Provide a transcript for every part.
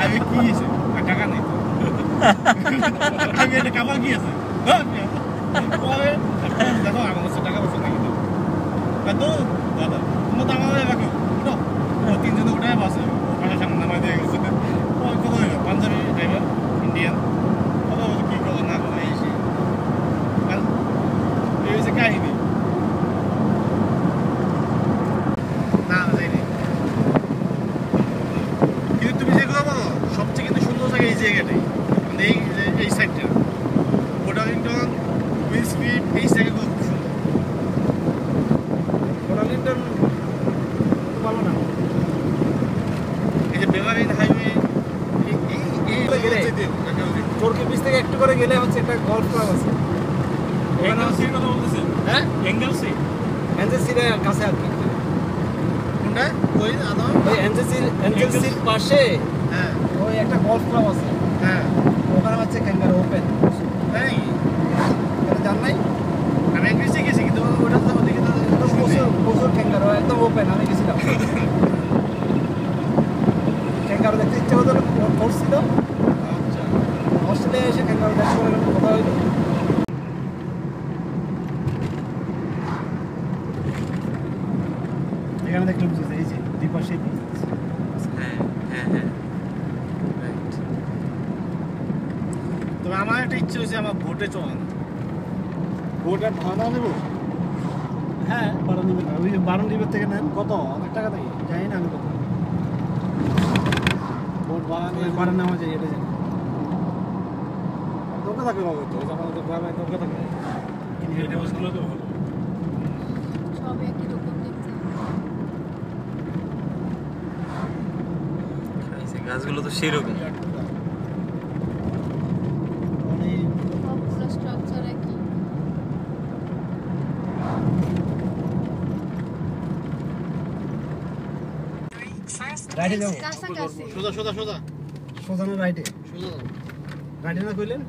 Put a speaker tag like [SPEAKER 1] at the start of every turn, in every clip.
[SPEAKER 1] আমি কি আছে টাকা নেই আমি এটা কাবা কি আছে দেখো আমার কাছে টাকা পয়সা নাই তো দাদা তোমার তো আমার রাখো তিনজনে উঠে বাসে বাসার সামনে নামাই দিয়ে গেছে কত হইল পাঞ্জাবি ড্রাইভার ইন্ডিয়ান কত কি কথা না কথা এসে এই হচ্ছে কাহিনী না যাইনি কিন্তু তুমি যেগুলো বলো সবচেয়ে কিন্তু সুন্দর জায়গা এই জায়গাটাই মানে এই সাইডটা ওডালিংটন উইন্সপিড এই জায়গাগুলো খুব সুন্দর ওডালিংটন তো ভালো না এই যে বেভারিন হাইওয়ে তোরকে বিচ থেকে একটু করে গেলে হচ্ছে একটা গল্ফ ক্লাব আছে এঙ্গেল সির কথা বলতেছেন হ্যাঁ এঙ্গেল সি এনজেল সির কাছে আর কি কোনটা ওই আদা ওই এনজেল সির পাশে হ্যাঁ ওই একটা গল্ফ ক্লাব আছে হ্যাঁ ওখানে হচ্ছে ক্যাঙ্গারু ওপেন তাই এটা জান নাই আমি ইংলিশে গেছি কিন্তু ওটা তো ওদিকে তো প্রচুর ক্যাঙ্গারু একদম ওপেন আমি গেছিলাম ক্যাঙ্গারু দেখতে ইচ্ছে হতো করছিল আচ্ছা অস্ট্রেলিয়া এসে ক্যাঙ্গারু দেখা করে কথা হইলো এখানে দেখলাম যে এই যে দুই পাশে হ্যাঁ হ্যাঁ হ্যাঁ রাইট তবে আমার একটা ইচ্ছে হয়েছে আমার বোটে চলানো বোট আর ভাড়া নেবো হ্যাঁ ভাড়া নেবেন ওই বারণ দ্বীপের থেকে নেন কত অনেক টাকা দেয় জানি না আমি কত বোট ভাড়া নেওয়া যায় এটা জানি দোকান থাকে বাবু তো আমাদের গ্রামে দোকান থাকে এটা বসগুলো তো ভালো
[SPEAKER 2] সব একই রকম দেখতে
[SPEAKER 3] গাছগুলো তো সেরকম
[SPEAKER 2] সবগুলো স্ট্রাকচার একই
[SPEAKER 1] রাইটে যাবো
[SPEAKER 2] কাছাকাছি
[SPEAKER 1] সোজা না রাইটে রাইটে না কইলেন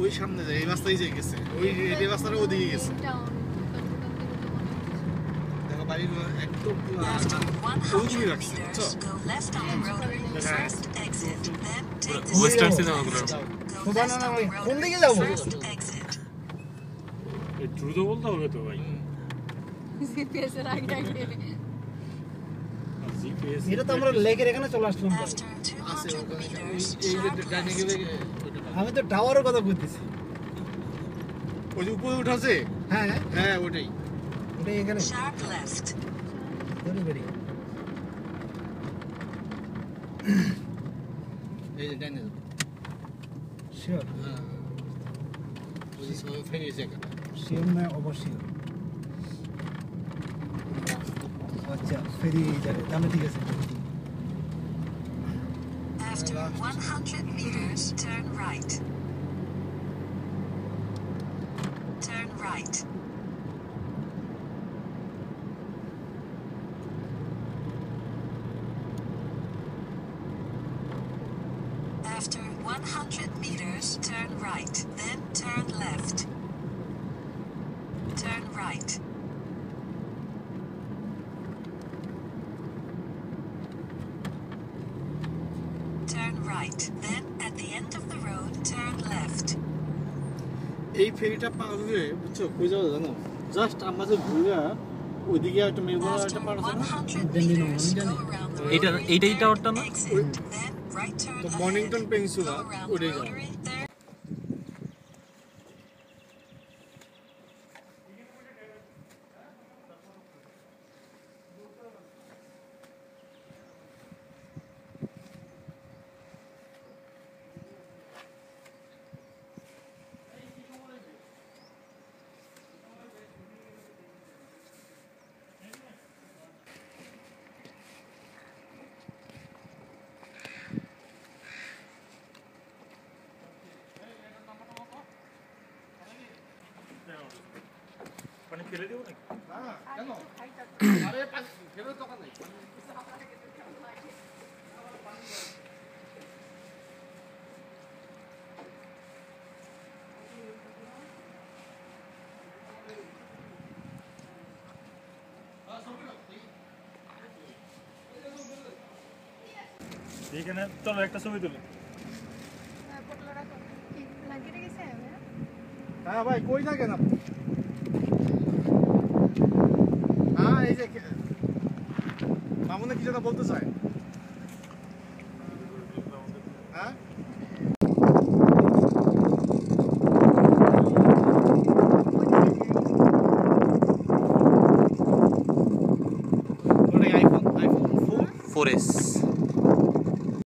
[SPEAKER 1] ওই সামনে যায় এই রাস্তায় যাই গেছে ওই এই রাস্তাটা ওদিকে গেছে দেখো বাড়ির একদম ওইদিকে রাখছে
[SPEAKER 3] ওয়েস্টার্ন সিনেমাগুলো
[SPEAKER 1] সোজা না ওই কোন দিকে যাবো
[SPEAKER 4] দ্রুত বলতে হবে তো ভাই
[SPEAKER 2] জিপিএস এর আগে
[SPEAKER 4] জিপিএস
[SPEAKER 1] এটা তো আমরা লেকের এখানে চলে আসলাম আছে ওখানে এই যে ডাইনিং এ আমি তো টাওয়ারের কথা বলতেছি ওই যে উপরে উঠাছে হ্যাঁ হ্যাঁ ওটাই এখানে বেরি এই যে ডাইনিং শিওর হ্যাঁ ওই যে সব ফেরি জায়গা শিওর না অবশ্যই আচ্ছা ফেরি জায়গা তাহলে ঠিক আছে
[SPEAKER 5] After 100 meters, turn right. Turn right. After 100 meters, turn right, then turn left. Turn right. Turn right, then at the end of the road, turn left.
[SPEAKER 1] এই ফেরিটা পার হয়ে বুঝছো কই যাওয়া জানো জাস্ট আমাদের ঘুরে ওইদিকে একটা মেঘলা একটা পার আছে না দিল্লি না আমি জানি
[SPEAKER 3] এইটাই টাওয়ারটা না
[SPEAKER 1] তো মর্নিংটন পেনিনসুলা ওইটাই যাও
[SPEAKER 4] পানি ফেলে দেবো নাকি
[SPEAKER 1] কেন আরে ফেরত দোকান নেই
[SPEAKER 4] এইখানে চলো একটা ছবি তুলি।
[SPEAKER 2] পটলা রাখো কি লাগিয়ে গেছে
[SPEAKER 1] হ্যাঁ ভাই কই থাকেন আপনি? হ্যাঁ এই যে মামুনে কি যেন বলতে চায়। হ্যাঁ ওটাই আইফোন 4
[SPEAKER 3] 4S